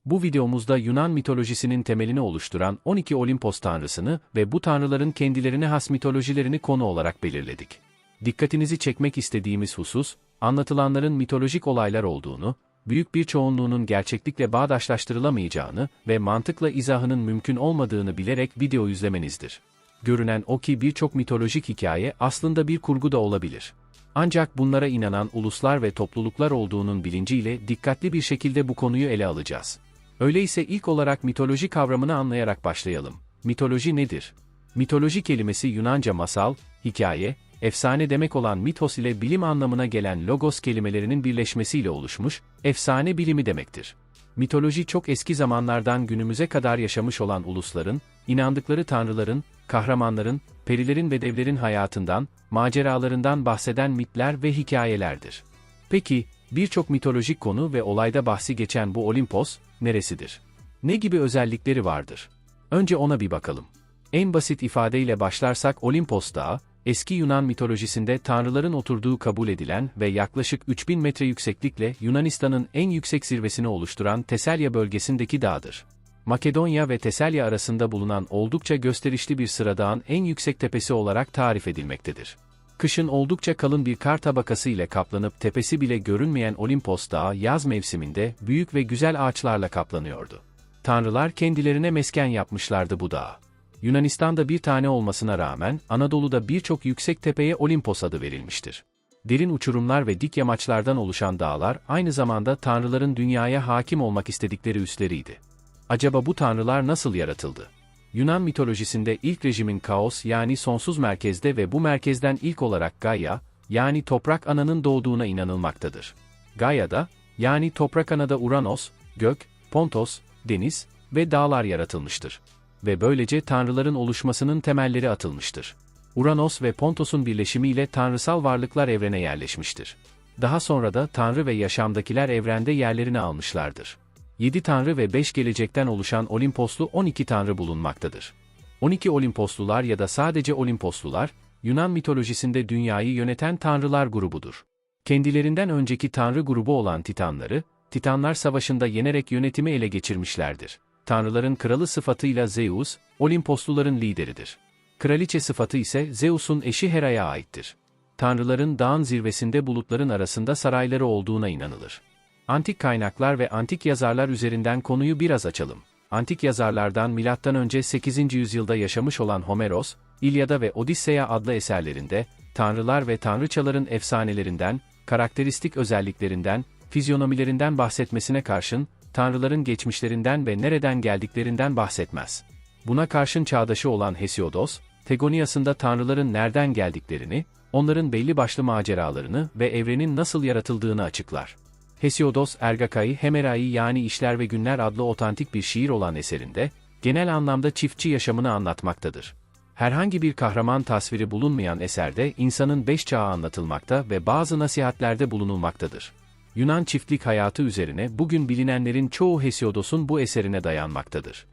Bu videomuzda Yunan mitolojisinin temelini oluşturan 12 Olimpos tanrısını ve bu tanrıların kendilerine has mitolojilerini konu olarak belirledik. Dikkatinizi çekmek istediğimiz husus, anlatılanların mitolojik olaylar olduğunu, büyük bir çoğunluğunun gerçeklikle bağdaşlaştırılamayacağını ve mantıkla izahının mümkün olmadığını bilerek video izlemenizdir. Görünen o ki birçok mitolojik hikaye aslında bir kurgu da olabilir. Ancak bunlara inanan uluslar ve topluluklar olduğunun bilinciyle dikkatli bir şekilde bu konuyu ele alacağız. Öyleyse ilk olarak mitoloji kavramını anlayarak başlayalım. Mitoloji nedir? Mitoloji kelimesi Yunanca masal, hikaye, efsane demek olan mitos ile bilim anlamına gelen logos kelimelerinin birleşmesiyle oluşmuş, efsane bilimi demektir. Mitoloji çok eski zamanlardan günümüze kadar yaşamış olan ulusların, inandıkları tanrıların, kahramanların, perilerin ve devlerin hayatından, maceralarından bahseden mitler ve hikayelerdir. Peki, birçok mitolojik konu ve olayda bahsi geçen bu Olimpos, neresidir? Ne gibi özellikleri vardır? Önce ona bir bakalım. En basit ifadeyle başlarsak Olimpos Dağı, eski Yunan mitolojisinde tanrıların oturduğu kabul edilen ve yaklaşık 3000 metre yükseklikle Yunanistan'ın en yüksek zirvesini oluşturan Teselya bölgesindeki dağdır. Makedonya ve Teselya arasında bulunan oldukça gösterişli bir sıradağın en yüksek tepesi olarak tarif edilmektedir. Kışın oldukça kalın bir kar tabakası ile kaplanıp tepesi bile görünmeyen Olimpos Dağı yaz mevsiminde büyük ve güzel ağaçlarla kaplanıyordu. Tanrılar kendilerine mesken yapmışlardı bu dağı. Yunanistan'da bir tane olmasına rağmen Anadolu'da birçok yüksek tepeye Olimpos adı verilmiştir. Derin uçurumlar ve dik yamaçlardan oluşan dağlar aynı zamanda tanrıların dünyaya hakim olmak istedikleri üsleriydi. Acaba bu tanrılar nasıl yaratıldı? Yunan mitolojisinde ilk rejimin kaos yani sonsuz merkezde ve bu merkezden ilk olarak Gaia, yani toprak ananın doğduğuna inanılmaktadır. Gaia'da, yani toprak anada Uranos, gök, Pontos, deniz ve dağlar yaratılmıştır. Ve böylece tanrıların oluşmasının temelleri atılmıştır. Uranos ve Pontos'un birleşimiyle tanrısal varlıklar evrene yerleşmiştir. Daha sonra da tanrı ve yaşamdakiler evrende yerlerini almışlardır. 7 tanrı ve 5 gelecekten oluşan Olimposlu 12 tanrı bulunmaktadır. 12 Olimposlular ya da sadece Olimposlular, Yunan mitolojisinde dünyayı yöneten tanrılar grubudur. Kendilerinden önceki tanrı grubu olan Titanları, Titanlar Savaşı'nda yenerek yönetimi ele geçirmişlerdir. Tanrıların kralı sıfatıyla Zeus, Olimposluların lideridir. Kraliçe sıfatı ise Zeus'un eşi Hera'ya aittir. Tanrıların dağın zirvesinde bulutların arasında sarayları olduğuna inanılır. Antik kaynaklar ve antik yazarlar üzerinden konuyu biraz açalım. Antik yazarlardan M.Ö. 8. yüzyılda yaşamış olan Homeros, İlyada ve Odisseya adlı eserlerinde, tanrılar ve tanrıçaların efsanelerinden, karakteristik özelliklerinden, fizyonomilerinden bahsetmesine karşın, tanrıların geçmişlerinden ve nereden geldiklerinden bahsetmez. Buna karşın çağdaşı olan Hesiodos, Tegonias'ında tanrıların nereden geldiklerini, onların belli başlı maceralarını ve evrenin nasıl yaratıldığını açıklar. Hesiodos, Ergakai Hemerai yani İşler ve Günler adlı otantik bir şiir olan eserinde, genel anlamda çiftçi yaşamını anlatmaktadır. Herhangi bir kahraman tasviri bulunmayan eserde insanın 5 çağı anlatılmakta ve bazı nasihatlerde bulunulmaktadır. Yunan çiftlik hayatı üzerine bugün bilinenlerin çoğu Hesiodos'un bu eserine dayanmaktadır.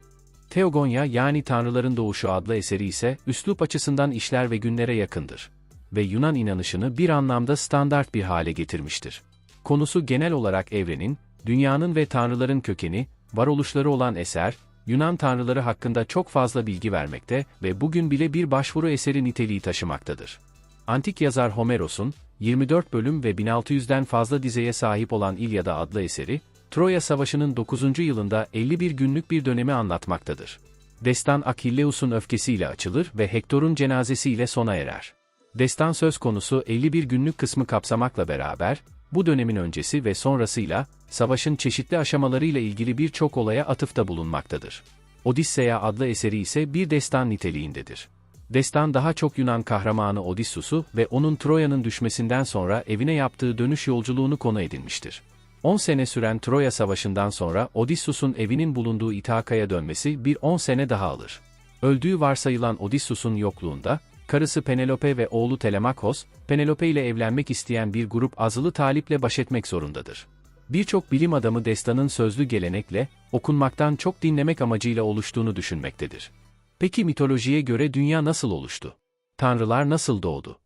Theogonia yani Tanrıların Doğuşu adlı eseri ise üslup açısından İşler ve Günler'e yakındır. Ve Yunan inanışını bir anlamda standart bir hale getirmiştir. Konusu genel olarak evrenin, dünyanın ve tanrıların kökeni, varoluşları olan eser, Yunan tanrıları hakkında çok fazla bilgi vermekte ve bugün bile bir başvuru eseri niteliği taşımaktadır. Antik yazar Homeros'un, 24 bölüm ve 1600'den fazla dizeye sahip olan İlyada adlı eseri, Troya Savaşı'nın 9. yılında 51 günlük bir dönemi anlatmaktadır. Destan Akilleus'un öfkesiyle açılır ve Hektor'un cenazesiyle sona erer. Destan söz konusu 51 günlük kısmı kapsamakla beraber, bu dönemin öncesi ve sonrasıyla, savaşın çeşitli aşamalarıyla ilgili birçok olaya atıfta bulunmaktadır. Odisseya adlı eseri ise bir destan niteliğindedir. Destan daha çok Yunan kahramanı Odysseus'u ve onun Troya'nın düşmesinden sonra evine yaptığı dönüş yolculuğunu konu edinmiştir. 10 sene süren Troya Savaşı'ndan sonra Odysseus'un evinin bulunduğu İthaka'ya dönmesi bir 10 sene daha alır. Öldüğü varsayılan Odysseus'un yokluğunda, karısı Penelope ve oğlu Telemakos, Penelope ile evlenmek isteyen bir grup azılı taliple baş etmek zorundadır. Birçok bilim adamı destanın sözlü gelenekle, okunmaktan çok dinlemek amacıyla oluştuğunu düşünmektedir. Peki mitolojiye göre dünya nasıl oluştu? Tanrılar nasıl doğdu?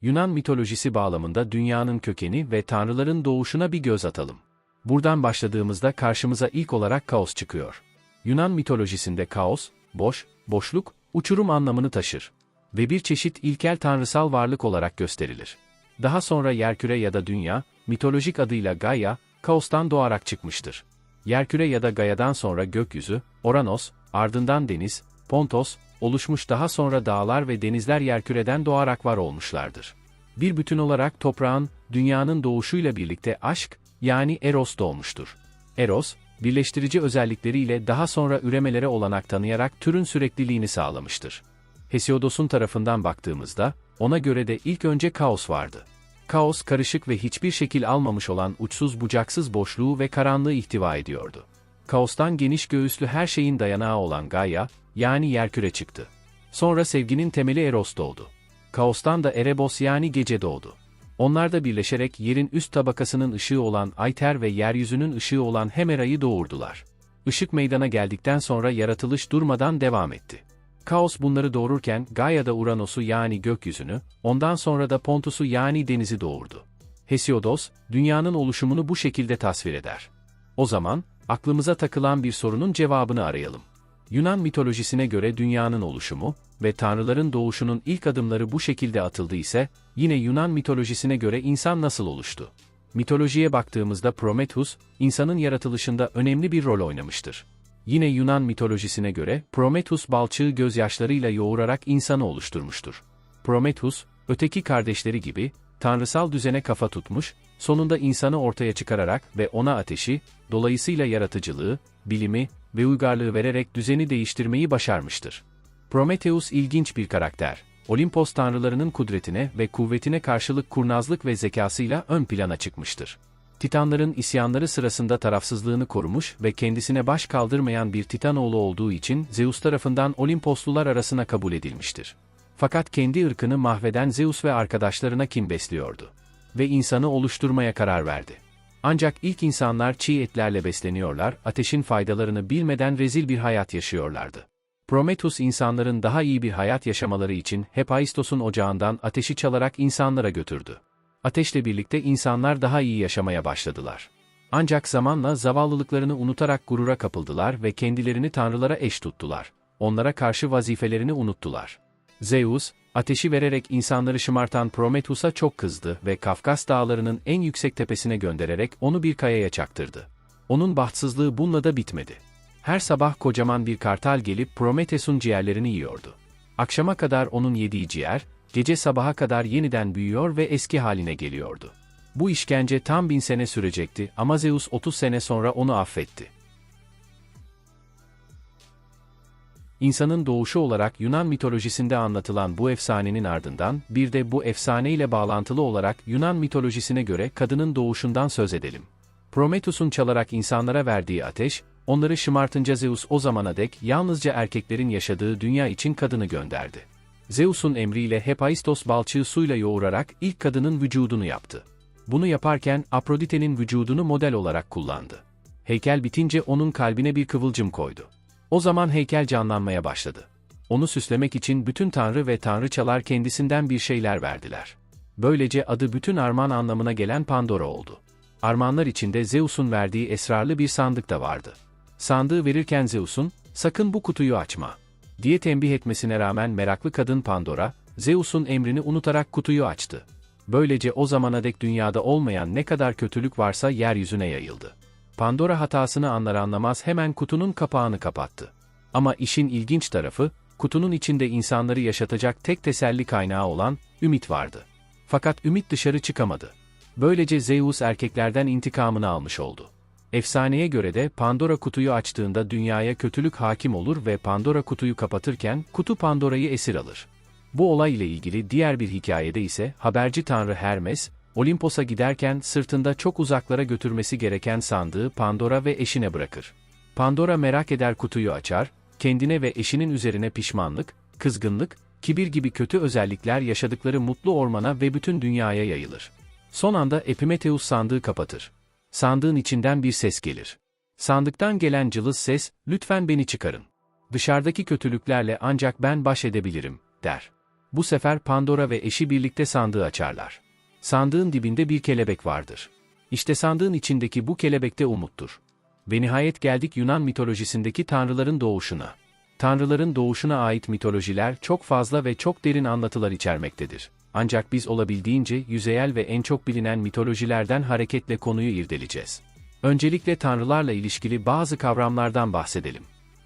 Yunan mitolojisi bağlamında dünyanın kökeni ve tanrıların doğuşuna bir göz atalım. Buradan başladığımızda karşımıza ilk olarak kaos çıkıyor. Yunan mitolojisinde kaos, boş, boşluk, uçurum anlamını taşır ve bir çeşit ilkel tanrısal varlık olarak gösterilir. Daha sonra yerküre ya da dünya, mitolojik adıyla Gaia, kaostan doğarak çıkmıştır. Yerküre ya da Gaia'dan sonra gökyüzü, Oranos, ardından deniz, Pontos, oluşmuş, daha sonra dağlar ve denizler yerküreden doğarak var olmuşlardır. Bir bütün olarak toprağın, dünyanın doğuşuyla birlikte aşk, yani Eros doğmuştur. Eros, birleştirici özellikleriyle daha sonra üremelere olanak tanıyarak türün sürekliliğini sağlamıştır. Hesiodos'un tarafından baktığımızda, ona göre de ilk önce kaos vardı. Kaos, karışık ve hiçbir şekil almamış olan uçsuz bucaksız boşluğu ve karanlığı ihtiva ediyordu. Kaostan geniş göğüslü her şeyin dayanağı olan Gaia, yani yerküre çıktı. Sonra sevginin temeli Eros doğdu. Kaostan da Erebos yani gece doğdu. Onlar da birleşerek yerin üst tabakasının ışığı olan Ayter ve yeryüzünün ışığı olan Hemera'yı doğurdular. Işık meydana geldikten sonra yaratılış durmadan devam etti. Kaos bunları doğururken Gaia da Uranos'u yani gökyüzünü, ondan sonra da Pontus'u yani denizi doğurdu. Hesiodos, dünyanın oluşumunu bu şekilde tasvir eder. O zaman, aklımıza takılan bir sorunun cevabını arayalım. Yunan mitolojisine göre dünyanın oluşumu ve tanrıların doğuşunun ilk adımları bu şekilde atıldı ise, yine Yunan mitolojisine göre insan nasıl oluştu? Mitolojiye baktığımızda Prometheus, insanın yaratılışında önemli bir rol oynamıştır. Yine Yunan mitolojisine göre Prometheus balçığı gözyaşlarıyla yoğurarak insanı oluşturmuştur. Prometheus, öteki kardeşleri gibi, tanrısal düzene kafa tutmuş, sonunda insanı ortaya çıkararak ve ona ateşi, dolayısıyla yaratıcılığı, bilimi ve uygarlığı vererek düzeni değiştirmeyi başarmıştır. Prometheus ilginç bir karakter. Olimpos tanrılarının kudretine ve kuvvetine karşılık kurnazlık ve zekasıyla ön plana çıkmıştır. Titanların isyanları sırasında tarafsızlığını korumuş ve kendisine baş kaldırmayan bir Titanoğlu olduğu için Zeus tarafından Olimposlular arasına kabul edilmiştir. Fakat kendi ırkını mahveden Zeus ve arkadaşlarına kin besliyordu ve insanı oluşturmaya karar verdi. Ancak ilk insanlar çiğ etlerle besleniyorlar, ateşin faydalarını bilmeden rezil bir hayat yaşıyorlardı. Prometheus insanların daha iyi bir hayat yaşamaları için Hephaistos'un ocağından ateşi çalarak insanlara götürdü. Ateşle birlikte insanlar daha iyi yaşamaya başladılar. Ancak zamanla zavallılıklarını unutarak gurura kapıldılar ve kendilerini tanrılara eş tuttular. Onlara karşı vazifelerini unuttular. Zeus, ateşi vererek insanları şımartan Prometheus'a çok kızdı ve Kafkas dağlarının en yüksek tepesine göndererek onu bir kayaya çaktırdı. Onun bahtsızlığı bununla da bitmedi. Her sabah kocaman bir kartal gelip Prometheus'un ciğerlerini yiyordu. Akşama kadar onun yediği ciğer, gece sabaha kadar yeniden büyüyor ve eski haline geliyordu. Bu işkence tam 1000 sene sürecekti ama Zeus 30 sene sonra onu affetti. İnsanın doğuşu olarak Yunan mitolojisinde anlatılan bu efsanenin ardından bir de bu efsaneyle bağlantılı olarak Yunan mitolojisine göre kadının doğuşundan söz edelim. Prometheus'un çalarak insanlara verdiği ateş, onları şımartınca Zeus o zamana dek yalnızca erkeklerin yaşadığı dünya için kadını gönderdi. Zeus'un emriyle Hephaistos balçığı suyla yoğurarak ilk kadının vücudunu yaptı. Bunu yaparken Afrodite'nin vücudunu model olarak kullandı. Heykel bitince onun kalbine bir kıvılcım koydu. O zaman heykel canlanmaya başladı. Onu süslemek için bütün tanrı ve tanrıçalar kendisinden bir şeyler verdiler. Böylece adı bütün armağan anlamına gelen Pandora oldu. Armağanlar içinde Zeus'un verdiği esrarlı bir sandık da vardı. Sandığı verirken Zeus'un, "Sakın bu kutuyu açma" diye tembih etmesine rağmen meraklı kadın Pandora, Zeus'un emrini unutarak kutuyu açtı. Böylece o zamana dek dünyada olmayan ne kadar kötülük varsa yeryüzüne yayıldı. Pandora hatasını anlar anlamaz hemen kutunun kapağını kapattı. Ama işin ilginç tarafı, kutunun içinde insanları yaşatacak tek teselli kaynağı olan ümit vardı. Fakat ümit dışarı çıkamadı. Böylece Zeus erkeklerden intikamını almış oldu. Efsaneye göre de Pandora kutuyu açtığında dünyaya kötülük hakim olur ve Pandora kutuyu kapatırken kutu Pandora'yı esir alır. Bu olay ile ilgili diğer bir hikayede ise haberci tanrı Hermes, Olimpos'a giderken sırtında çok uzaklara götürmesi gereken sandığı Pandora ve eşine bırakır. Pandora merak eder, kutuyu açar, kendine ve eşinin üzerine pişmanlık, kızgınlık, kibir gibi kötü özellikler yaşadıkları mutlu ormana ve bütün dünyaya yayılır. Son anda Epimetheus sandığı kapatır. Sandığın içinden bir ses gelir. Sandıktan gelen cılız ses, "Lütfen beni çıkarın. Dışarıdaki kötülüklerle ancak ben baş edebilirim," der. Bu sefer Pandora ve eşi birlikte sandığı açarlar. Sandığın dibinde bir kelebek vardır. İşte sandığın içindeki bu kelebekte umuttur. Ve nihayet geldik Yunan mitolojisindeki tanrıların doğuşuna. Tanrıların doğuşuna ait mitolojiler çok fazla ve çok derin anlatılar içermektedir. Ancak biz olabildiğince yüzeyel ve en çok bilinen mitolojilerden hareketle konuyu irdeleyeceğiz. Öncelikle tanrılarla ilişkili bazı kavramlardan bahsedelim.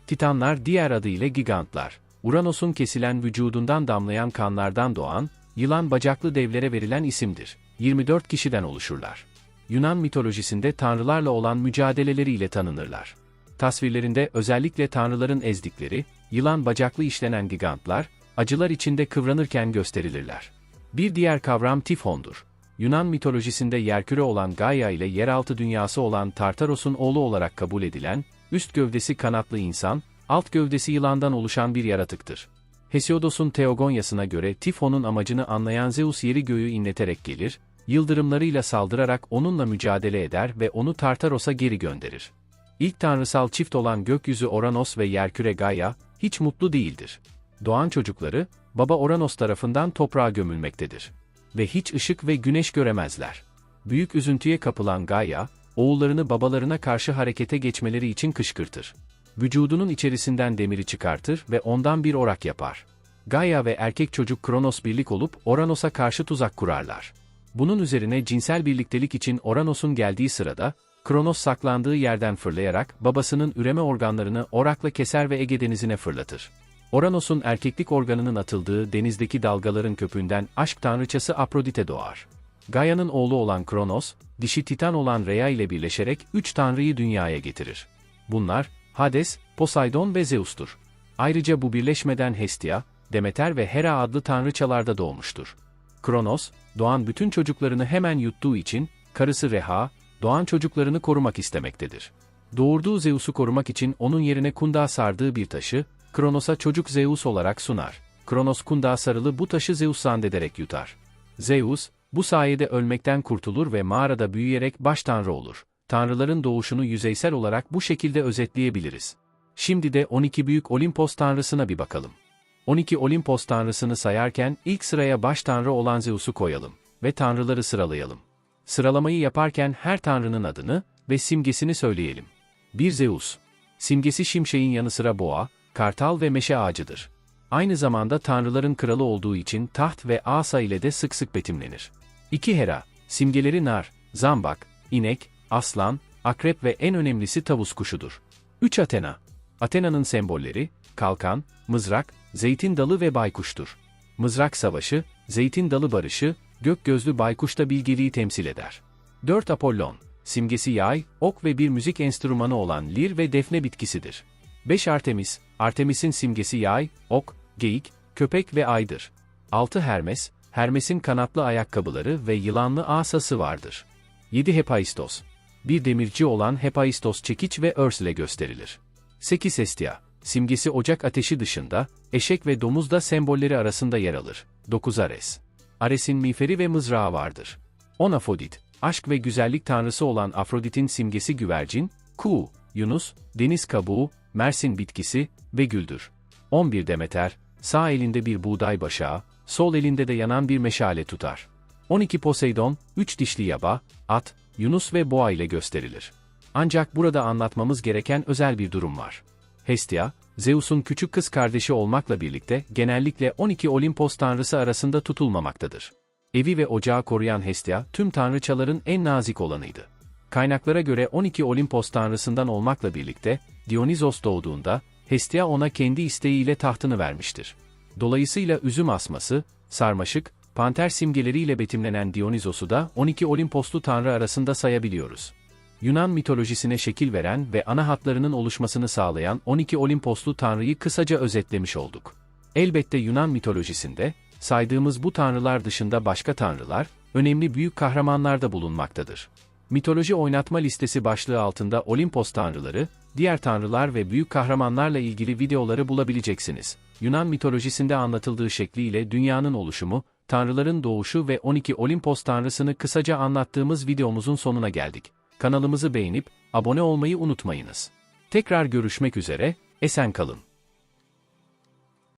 Titanlar, diğer adıyla gigantlar, Uranos'un kesilen vücudundan damlayan kanlardan doğan, yılan bacaklı devlere verilen isimdir. 24 kişiden oluşurlar. Yunan mitolojisinde tanrılarla olan mücadeleleriyle tanınırlar. Tasvirlerinde özellikle tanrıların ezdikleri, yılan bacaklı işlenen gigantlar, acılar içinde kıvranırken gösterilirler. Bir diğer kavram Tifon'dur. Yunan mitolojisinde yerküre olan Gaia ile yeraltı dünyası olan Tartaros'un oğlu olarak kabul edilen, üst gövdesi kanatlı insan, alt gövdesi yılandan oluşan bir yaratıktır. Hesiodos'un Teogonyasına göre Tifon'un amacını anlayan Zeus yeri göğü inleterek gelir, yıldırımlarıyla saldırarak onunla mücadele eder ve onu Tartaros'a geri gönderir. İlk tanrısal çift olan gökyüzü Oranos ve yerküre Gaia, hiç mutlu değildir. Doğan çocukları, baba Oranos tarafından toprağa gömülmektedir. Ve hiç ışık ve güneş göremezler. Büyük üzüntüye kapılan Gaia, oğullarını babalarına karşı harekete geçmeleri için kışkırtır. Vücudunun içerisinden demiri çıkartır ve ondan bir orak yapar. Gaia ve erkek çocuk Kronos birlik olup Oranos'a karşı tuzak kurarlar. Bunun üzerine cinsel birliktelik için Oranos'un geldiği sırada, Kronos saklandığı yerden fırlayarak babasının üreme organlarını orakla keser ve Ege denizine fırlatır. Oranos'un erkeklik organının atıldığı denizdeki dalgaların köpüğünden aşk tanrıçası Afrodite doğar. Gaia'nın oğlu olan Kronos, dişi Titan olan Rhea ile birleşerek 3 tanrıyı dünyaya getirir. Bunlar, Hades, Poseidon ve Zeus'tur. Ayrıca bu birleşmeden Hestia, Demeter ve Hera adlı tanrıçalar da doğmuştur. Kronos, doğan bütün çocuklarını hemen yuttuğu için, karısı Rhea, doğan çocuklarını korumak istemektedir. Doğurduğu Zeus'u korumak için onun yerine kundağa sardığı bir taşı, Kronos'a çocuk Zeus olarak sunar. Kronos kundağa sarılı bu taşı Zeus zannederek yutar. Zeus, bu sayede ölmekten kurtulur ve mağarada büyüyerek baş tanrı olur. Tanrıların doğuşunu yüzeysel olarak bu şekilde özetleyebiliriz. Şimdi de 12 büyük Olimpos tanrısına bir bakalım. 12 Olimpos tanrısını sayarken ilk sıraya baş tanrı olan Zeus'u koyalım ve tanrıları sıralayalım. Sıralamayı yaparken her tanrının adını ve simgesini söyleyelim. 1. Zeus. Simgesi şimşeğin yanı sıra boğa, kartal ve meşe ağacıdır. Aynı zamanda tanrıların kralı olduğu için taht ve asa ile de sık sık betimlenir. 2. Hera. Simgeleri nar, zambak, inek, aslan, akrep ve en önemlisi tavus kuşudur. 3. Athena. Athena'nın sembolleri, kalkan, mızrak, zeytin dalı ve baykuştur. Mızrak savaşı, zeytin dalı barışı, gök gözlü baykuş da bilgeliği temsil eder. 4. Apollon. Simgesi yay, ok ve bir müzik enstrümanı olan lir ve defne bitkisidir. 5. Artemis. Artemis'in simgesi yay, ok, geyik, köpek ve aydır. 6. Hermes. Hermes'in kanatlı ayakkabıları ve yılanlı asası vardır. 7. Hephaistos. Bir demirci olan Hephaistos çekiç ve örs ile gösterilir. 8. Hestia. Simgesi ocak ateşi dışında, eşek ve domuz da sembolleri arasında yer alır. 9. Ares. Ares'in miğferi ve mızrağı vardır. 10. Afrodit. Aşk ve güzellik tanrısı olan Afrodit'in simgesi güvercin, kuğu, yunus, deniz kabuğu, mersin bitkisi ve güldür. 11. Demeter. Sağ elinde bir buğday başağı, sol elinde de yanan bir meşale tutar. 12. Poseidon. 3 dişli yaba, at, yunus ve boğa ile gösterilir. Ancak burada anlatmamız gereken özel bir durum var. Hestia, Zeus'un küçük kız kardeşi olmakla birlikte genellikle 12 Olimpos tanrısı arasında tutulmamaktadır. Evi ve ocağı koruyan Hestia, tüm tanrıçaların en nazik olanıydı. Kaynaklara göre 12 Olimpos tanrısından olmakla birlikte, Dionysos doğduğunda, Hestia ona kendi isteğiyle tahtını vermiştir. Dolayısıyla üzüm asması, sarmaşık, panter simgeleriyle betimlenen Dionysos'u da 12 Olimposlu tanrı arasında sayabiliyoruz. Yunan mitolojisine şekil veren ve ana hatlarının oluşmasını sağlayan 12 Olimposlu tanrıyı kısaca özetlemiş olduk. Elbette Yunan mitolojisinde, saydığımız bu tanrılar dışında başka tanrılar, önemli büyük kahramanlar da bulunmaktadır. Mitoloji oynatma listesi başlığı altında Olimpos tanrıları, diğer tanrılar ve büyük kahramanlarla ilgili videoları bulabileceksiniz. Yunan mitolojisinde anlatıldığı şekliyle dünyanın oluşumu, tanrıların doğuşu ve 12 Olimpos tanrısını kısaca anlattığımız videomuzun sonuna geldik. Kanalımızı beğenip abone olmayı unutmayınız. Tekrar görüşmek üzere, esen kalın.